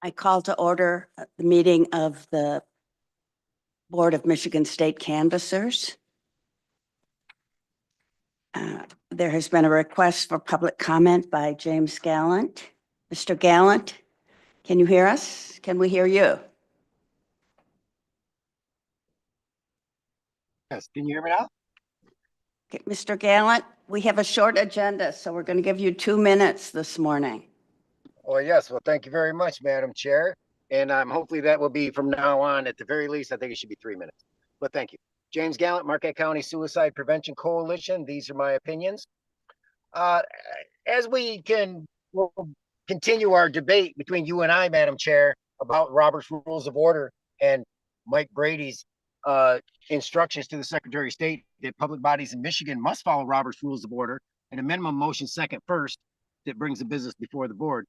I call to order the meeting of the Board of Michigan State Canvassers. There has been a request for public comment by James Gallant. Mr. Gallant, can you hear us? Can we hear you? Yes, can you hear me now? Okay, Mr. Gallant, we have a short agenda, so we're going to give you 2 minutes this morning. Oh, yes. Well, thank you very much, Madam Chair. And hopefully that will be from now on. At the very least, I think it should be 3 minutes. But thank you. James Gallant, Marquette County Suicide Prevention Coalition. These are my opinions. As we'll continue our debate between you and I, Madam Chair, about Robert's Rules of Order and Mike Brady's instructions to the Secretary of State that public bodies in Michigan must follow Robert's Rules of Order and a minimum motion second first that brings the business before the board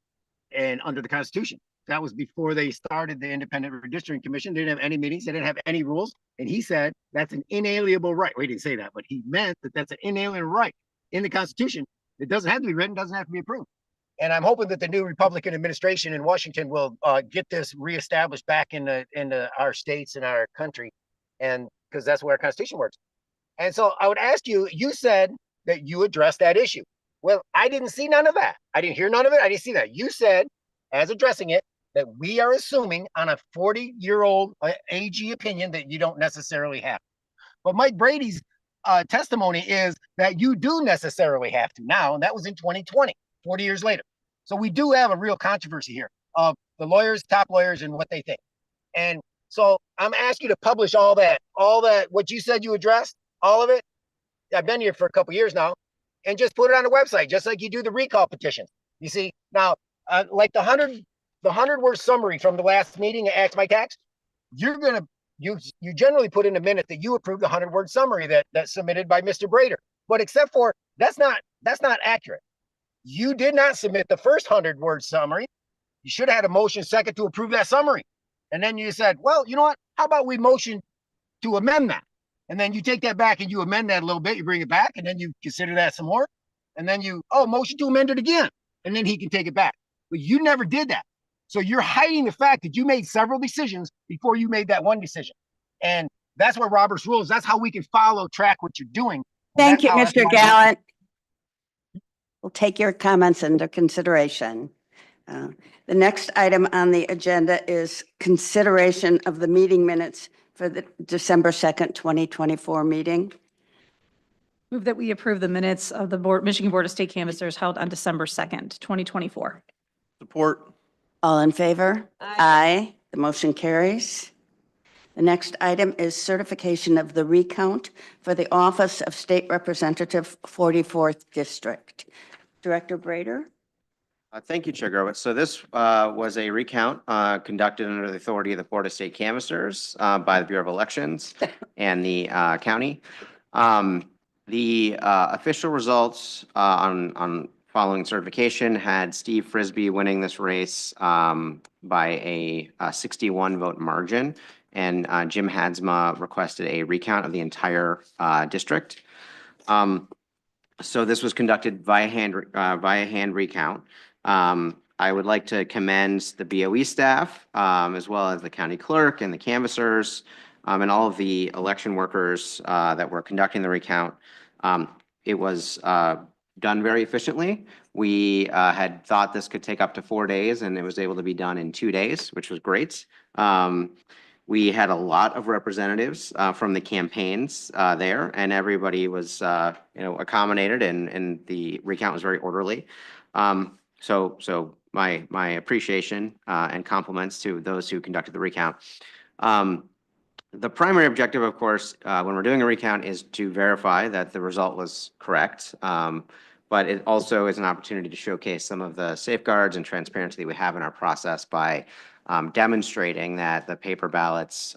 and under the Constitution. That was before they started the Independent Redistricting Commission. They didn't have any meetings. They didn't have any rules. And he said that's an inalienable right. Well, he didn't say that, but he meant that that's an inalienable right in the Constitution. It doesn't have to be written, doesn't have to be approved. And I'm hoping that the new Republican administration in Washington will get this reestablished back into our states and our country, and because that's where our Constitution works. And so I would ask you, you said that you addressed that issue. Well, I didn't see none of that. I didn't hear none of it. I didn't see that. You said, as addressing it, that we are assuming on a 40-year-old AG opinion that you don't necessarily have. But Mike Brady's testimony is that you do necessarily have to now, and that was in 2020, 40 years later. So we do have a real controversy here of the lawyers, top lawyers, and what they think. And so I'm asking you to publish all that, what you said you addressed, all of it. I've been here for a couple years now, and just put it on the website, just like you do the recall petitions. You see, now, like the 100-word summary from the last meeting at Ask My Tax, you generally put in a minute that you approved the 100-word summary that's submitted by Mr. Brader. But except for that's not accurate. You did not submit the first 100-word summary. You should have had a motion second to approve that summary. And then you said, well, you know what? How about we motion to amend that? And then you take that back and you amend that a little bit. You bring it back, and then you consider that some more. And then motion to amend it again. And then he can take it back. But you never did that. So you're hiding the fact that you made several decisions before you made that one decision. And that's where Robert's rules, that's how we can track what you're doing. Thank you, Mr. Gallant. We'll take your comments into consideration. The next item on the agenda is consideration of the meeting minutes for the December 2nd, 2024 meeting. Move that we approve the minutes of the Michigan Board of State Canvassers held on December 2nd, 2024. Support. All in favor? Aye. The motion carries. The next item is certification of the recount for the Office of State Representative 44th District. Director Brader. Thank you, Chair Growitz. So this was a recount conducted under the authority of the Board of State Canvassers by the Bureau of Elections and the county. The official results on following certification had Steve Frisbee winning this race by a 61-vote margin, and Jim Hadsma requested a recount of the entire district. So this was conducted via hand recount. I would like to commend the BOE staff, as well as the county clerk and the canvassers, and all of the election workers that were conducting the recount. It was done very efficiently. We had thought this could take up to 4 days, and it was able to be done in 2 days, which was great. We had a lot of representatives from the campaigns there, and everybody was accommodated, and the recount was very orderly. So my appreciation and compliments to those who conducted the recount. The primary objective, of course, when we're doing a recount is to verify that the result was correct. But it also is an opportunity to showcase some of the safeguards and transparency that we have in our process by demonstrating that the paper ballots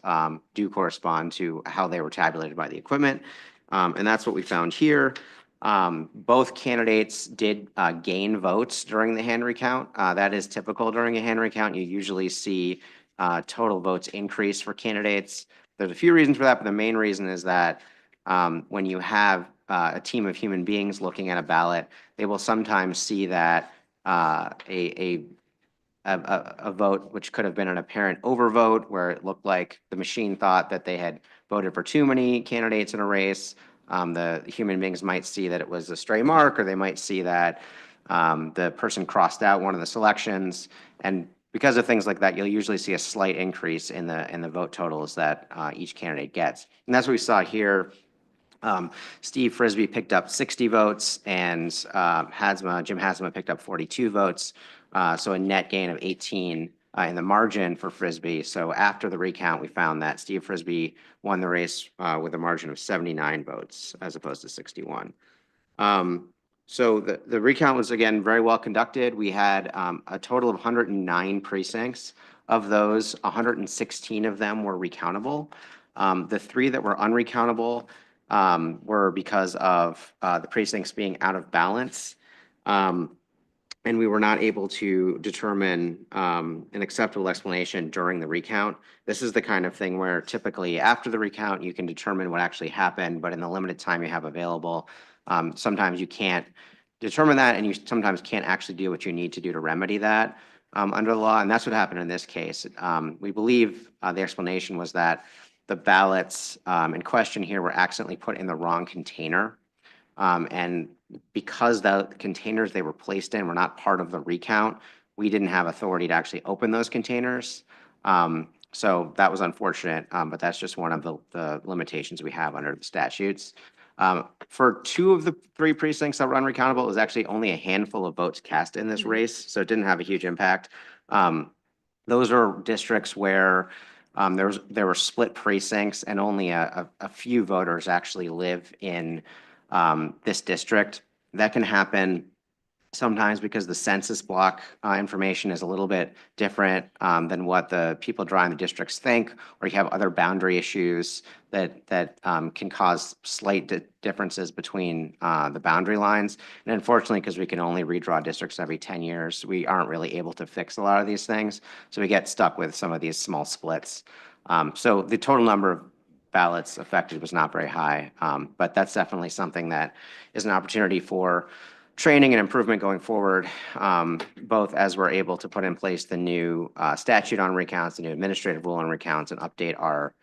do correspond to how they were tabulated by the equipment. And that's what we found here. Both candidates did gain votes during the hand recount. That is typical during a hand recount. You usually see total votes increase for candidates. There's a few reasons for that, but the main reason is that when you have a team of human beings looking at a ballot, they will sometimes see that a a vote which could have been an apparent overvote where it looked like the machine thought that they had voted for too many candidates in a race. The human beings might see that it was a stray mark, or they might see that the person crossed out one of the selections. And because of things like that, you'll usually see a slight increase in the vote totals that each candidate gets. And that's what we saw here. Steve Frisbee picked up 60 votes, and Jim Hasma picked up 42 votes. So a net gain of 18 in the margin for Frisbee. So after the recount, we found that Steve Frisbee won the race with a margin of 79 votes as opposed to 61. So the recount was, again, very well conducted. We had a total of 109 precincts. Of those, 116 of them were recountable. The 3 that were unrecountable were because of the precincts being out of balance. And we were not able to determine an acceptable explanation during the recount. This is the kind of thing where typically after the recount, you can determine what actually happened, but in the limited time you have available, sometimes you can't determine that, and you sometimes can't actually do what you need to do to remedy that under the law, and that's what happened in this case. We believe the explanation was that the ballots in question here were accidentally put in the wrong container. And because the containers they were placed in were not part of the recount, we didn't have authority to actually open those containers. So that was unfortunate, but that's just one of the limitations we have under the statutes. For 2 of the 3 precincts that were unrecountable, it was actually only a handful of votes cast in this race, so it didn't have a huge impact. Those are districts where there were split precincts, and only a few voters actually live in this district. That can happen sometimes because the census block information is a little bit different than what the people drawing the districts think, or you have other boundary issues that can cause slight differences between the boundary lines. And unfortunately, because we can only redraw districts every 10 years, we aren't really able to fix a lot of these things. So we get stuck with some of these small splits. So the total number of ballots affected was not very high, but that's definitely something that is an opportunity for training and improvement going forward, both as we're able to put in place the new statute on recounts, the new administrative rule on recounts, and update our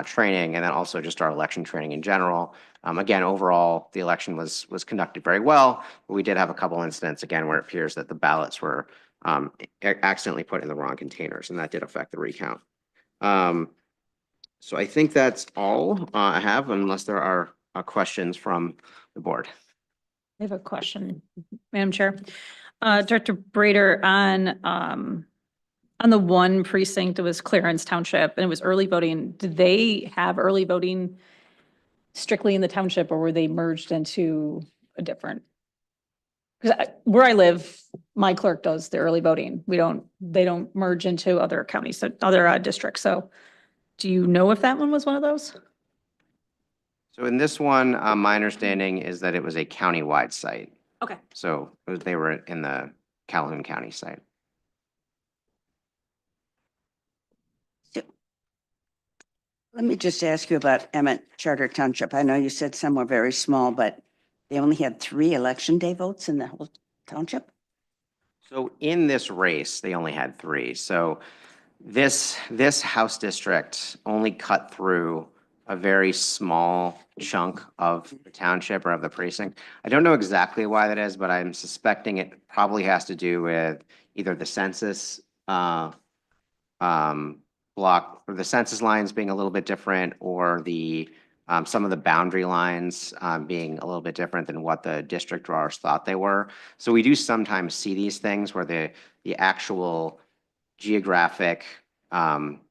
training, and then also just our election training in general. Again, overall, the election was conducted very well, but we did have a couple incidents, again, where it appears that the ballots were accidentally put in the wrong containers, and that did affect the recount. So I think that's all I have, unless there are questions from the board. I have a question, Madam Chair. Director Brader, on the one precinct, it was Clarence Township, and it was early voting. Did they have early voting strictly in the township, or were they merged into a different? Because where I live, my clerk does the early voting. They don't merge into other counties, so other districts. So do you know if that one was one of those? So in this one, my understanding is that it was a county-wide site. Okay. So they were in the Calhoun County site. Let me just ask you about Emmett Charter Township. I know you said some were very small, but they only had 3 election day votes in the whole township? So in this race, they only had 3. So this House district only cut through a very small chunk of the township or of the precinct. I don't know exactly why that is, but I'm suspecting it probably has to do with either the census block, or the census lines being a little bit different, or the some of the boundary lines being a little bit different than what the district drawers thought they were. So we do sometimes see these things where the actual geographic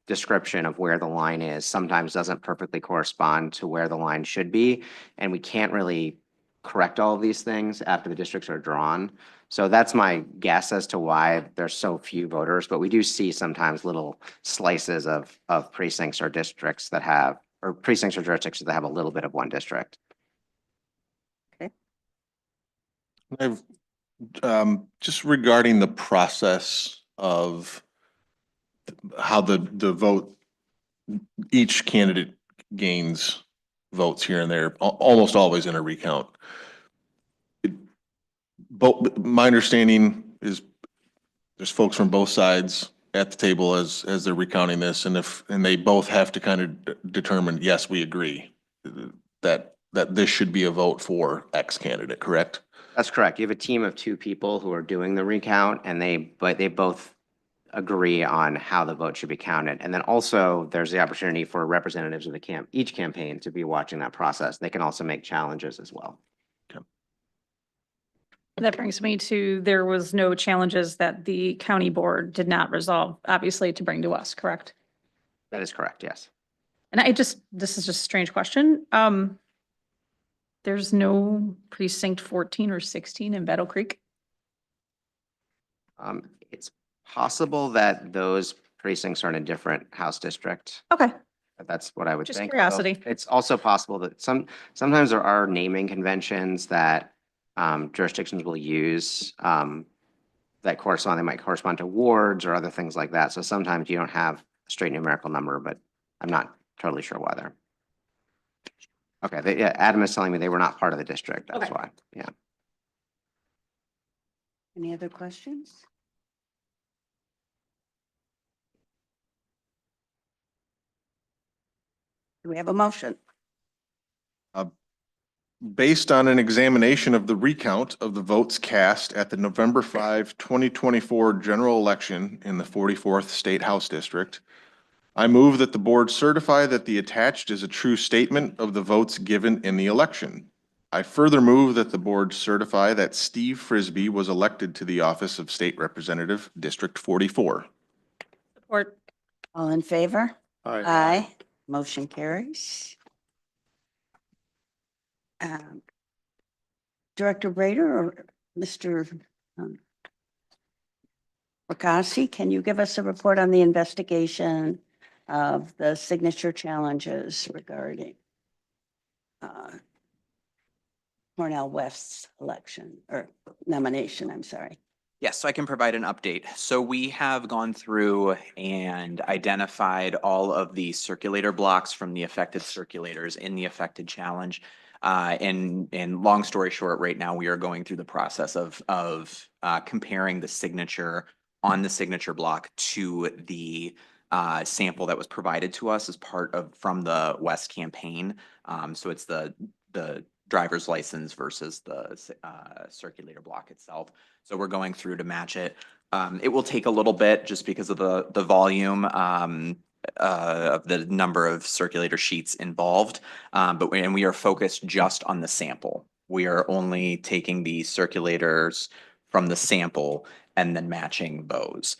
description of where the line is sometimes doesn't perfectly correspond to where the line should be. And we can't really correct all of these things after the districts are drawn. So that's my guess as to why there's so few voters, but we do see sometimes little slices of precincts or districts that have, or precincts or jurisdictions that have a little bit of one district. I've just regarding the process of how the vote, each candidate gains votes here and there, almost always in a recount. But my understanding is there's folks from both sides at the table as they're recounting this, and they both have to kind of determine, yes, we agree that this should be a vote for X candidate, correct? That's correct. You have a team of two people who are doing the recount, and they both agree on how the vote should be counted. And then also, there's the opportunity for representatives of each campaign to be watching that process. They can also make challenges as well. That brings me to, there was no challenges that the county board did not resolve, obviously, to bring to us, correct? That is correct, yes. And this is just a strange question. There's no precinct 14 or 16 in Battle Creek? It's possible that those precincts are in a different House district. Okay, That's what I would Just think. curiosity. It's also possible that sometimes there are naming conventions that jurisdictions will use that correspond, they might correspond to wards or other things like that. So sometimes you don't have a straight numerical number, but I'm not totally sure why they're. Okay, yeah, Adam is telling me they were not part of the district. That's Okay. why, yeah. Any other questions? Do we have a motion? Based on an examination of the recount of the votes cast at the November 5, 2024 general election in the 44th State House District, I move that the board certify that the attached is a true statement of the votes given in the election. I further move that the board certify that Steve Frisbee was elected to the office of State Representative, District 44. support. All in favor? Aye. Motion carries. Director Brader or Mr. Rakasi, can you give us a report on the investigation of the signature challenges regarding Cornell West's election or nomination, I'm sorry. Yes, so I can provide an update. So we have gone through and identified all of the circulator blocks from the affected circulators in the affected challenge. And long story short, right now we are going through the process of comparing the signature on the signature block to the sample that was provided to us as part of from the West campaign. So it's the driver's license versus the circulator block itself. So we're going through to match it. It will take a little bit just because of the volume of the number of circulator sheets involved. But we are focused just on the sample. We are only taking the circulators from the sample and then matching those.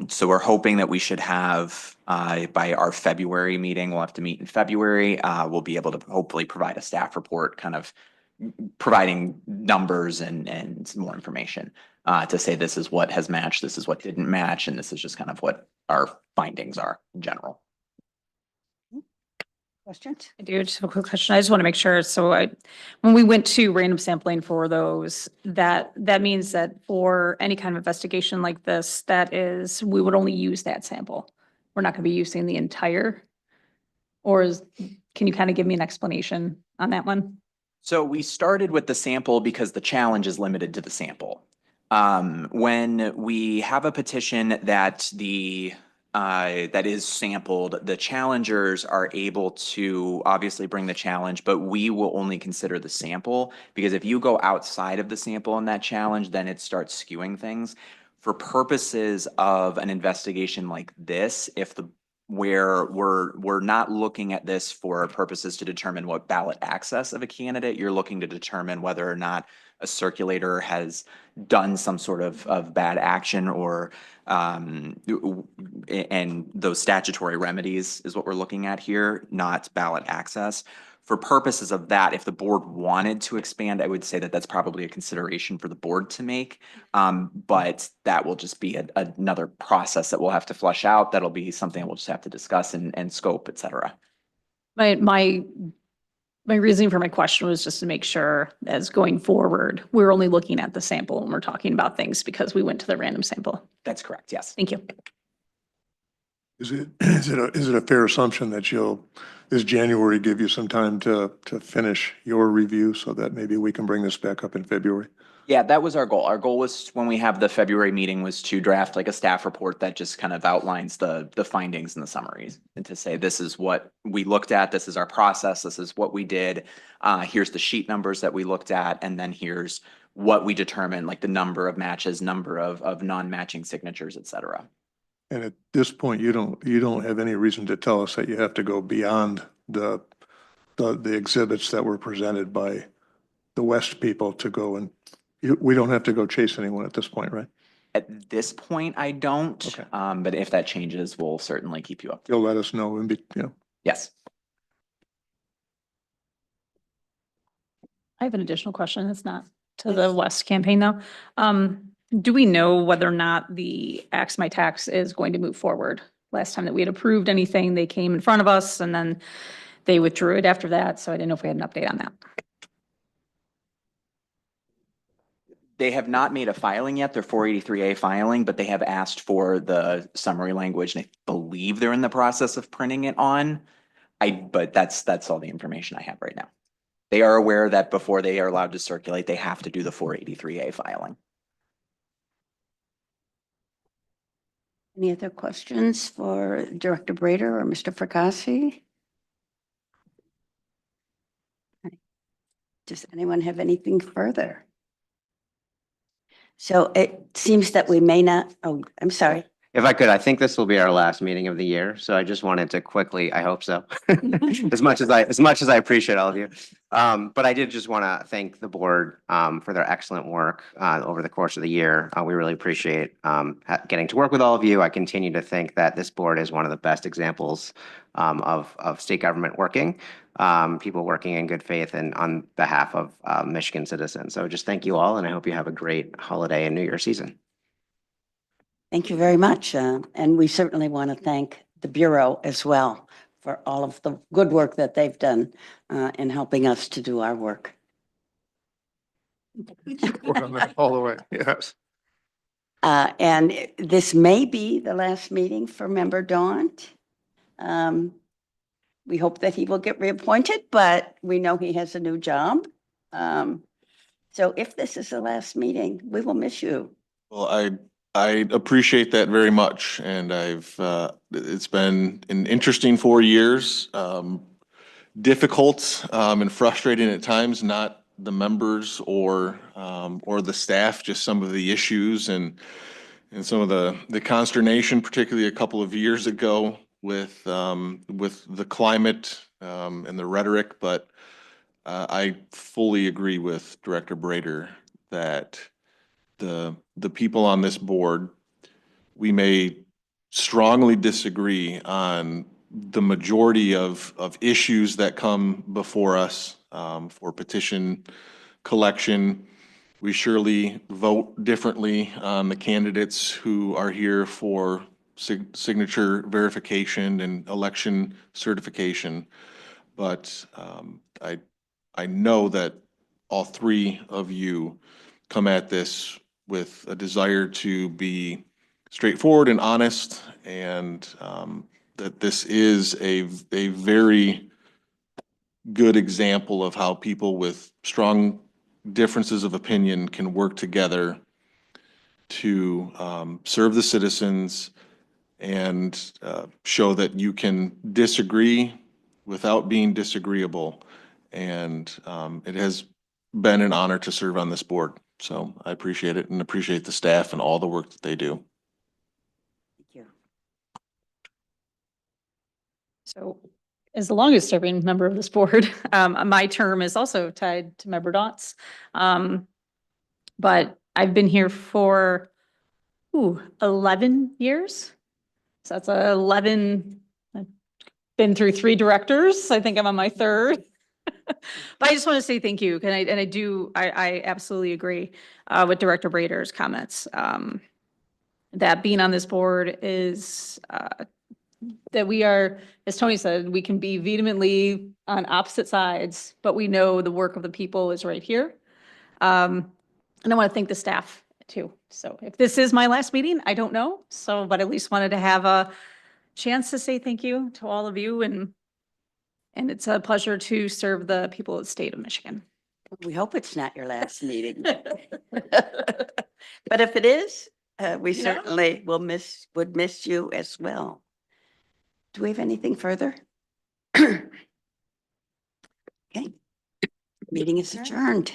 So we're hoping that we should have, by our February meeting, we'll have to meet in February, we'll be able to hopefully provide a staff report kind of providing numbers and some more information to say this is what has matched, this is what didn't match, and this is just kind of what our findings are in general. Questions? I do just have a quick question. I just want to make sure. So when we went to random sampling for those, that means that for any kind of investigation like this, we would only use that sample. We're not going to be using the entire, can you kind of give me an explanation on that one? So we started with the sample because the challenge is limited to the sample. When we have a petition that that is sampled, the challengers are able to obviously bring the challenge, but we will only consider the sample because if you go outside of the sample in that challenge, then it starts skewing things. For purposes of an investigation like this, where we're not looking at this for purposes to determine what ballot access of a candidate, you're looking to determine whether or not a circulator has done some sort of bad action or and those statutory remedies is what we're looking at here, not ballot access. For purposes of that, if the board wanted to expand, I would say that that's probably a consideration for the board to make. But that will just be another process that we'll have to flush out. That'll be something we'll just have to discuss and scope, et cetera. My reasoning for my question was just to make sure as going forward, we're only looking at the sample when we're talking about things because we went to the random sample. That's correct, yes. Thank you. Is it a fair assumption that this January give you some time to finish your review so that maybe we can bring this back up in February? Yeah, that was our goal. Our goal was when we have the February meeting was to draft like a staff report that just kind of outlines the findings and the summaries and to say, this is what we looked at, this is our process, this is what we did. Here's the sheet numbers that we looked at, and then here's what we determined, like the number of matches, number of non-matching signatures, et cetera. And at this point, you don't have any reason to tell us that you have to go beyond the exhibits that were presented by the West people to go and, we don't have to go chase anyone at this point, right? At this point, I don't, Okay. but if that changes, we'll certainly keep you up. You'll let us know and be, Yes. I have an additional question. It's not to the West campaign though. Do we know whether or not the Axe My Tax is going to move forward? Last time that we had approved anything, they came in front of us and then they withdrew it after that. So I didn't know if we had an update on that. They have not made a filing yet, their 483A filing, but they have asked for the summary language, and I believe they're in the process of printing it on. But that's all the information I have right now. They are aware that before they are allowed to circulate, they have to do the 483A filing. Any other questions for Director Brader or Mr. Fracassi? Does anyone have anything further? So it seems that we may not, oh, I'm sorry. If I could, I think this will be our last meeting of the year, so I just wanted to quickly, I hope so. As much as I appreciate all of you. But I did just want to thank the board for their excellent work over the course of the year. We really appreciate getting to work with all of you. I continue to think that this board is one of the best examples of state government working, people working in good faith and on behalf of Michigan citizens. So just thank you all, and I hope you have a great holiday and New Year season. Thank you very much. And we certainly want to thank the Bureau as well for all of the good work that they've done in helping us to do our work. all the way, yes. And this may be the last meeting for Member Daunt. We hope that he will get reappointed, but we know he has a new job. So if this is the last meeting, we will miss you. Well, I appreciate that very much, and it's been an interesting 4 years. Difficult and frustrating at times, not the members or the staff, just some of the issues and some of the consternation, particularly a couple of years ago with the climate and the rhetoric. But I fully agree with Director Brader that the people on this board, we may strongly disagree on the majority of issues that come before us for petition collection. We surely vote differently on the candidates who are here for signature verification and election certification. But I know that all three of you come at this with a desire to be straightforward and honest, and that this is a very good example of how people with strong differences of opinion can work together to serve the citizens and show that you can disagree without being disagreeable. And it has been an honor to serve on this board. So I appreciate it and appreciate the staff and all the work that they do. Thank you. So as the longest serving member of this board, my term is also tied to Member Daunt's. But I've been here for 11 years. So that's 11, I've been through 3 directors. I think I'm on my 3rd. But I just want to say thank you. I absolutely agree with Director Brader's comments. That being on this board is that we are, as Tony said, we can be vehemently on opposite sides, but we know the work of the people is right here. And I want to thank the staff too. So if this is my last meeting, I don't know. So, but at least wanted to have a chance to say thank you to all of you, and it's a pleasure to serve the people of the state of Michigan. We hope it's not your last meeting. But if it is, we You know? certainly would miss you as well. Do we have anything further? Okay. Meeting is adjourned.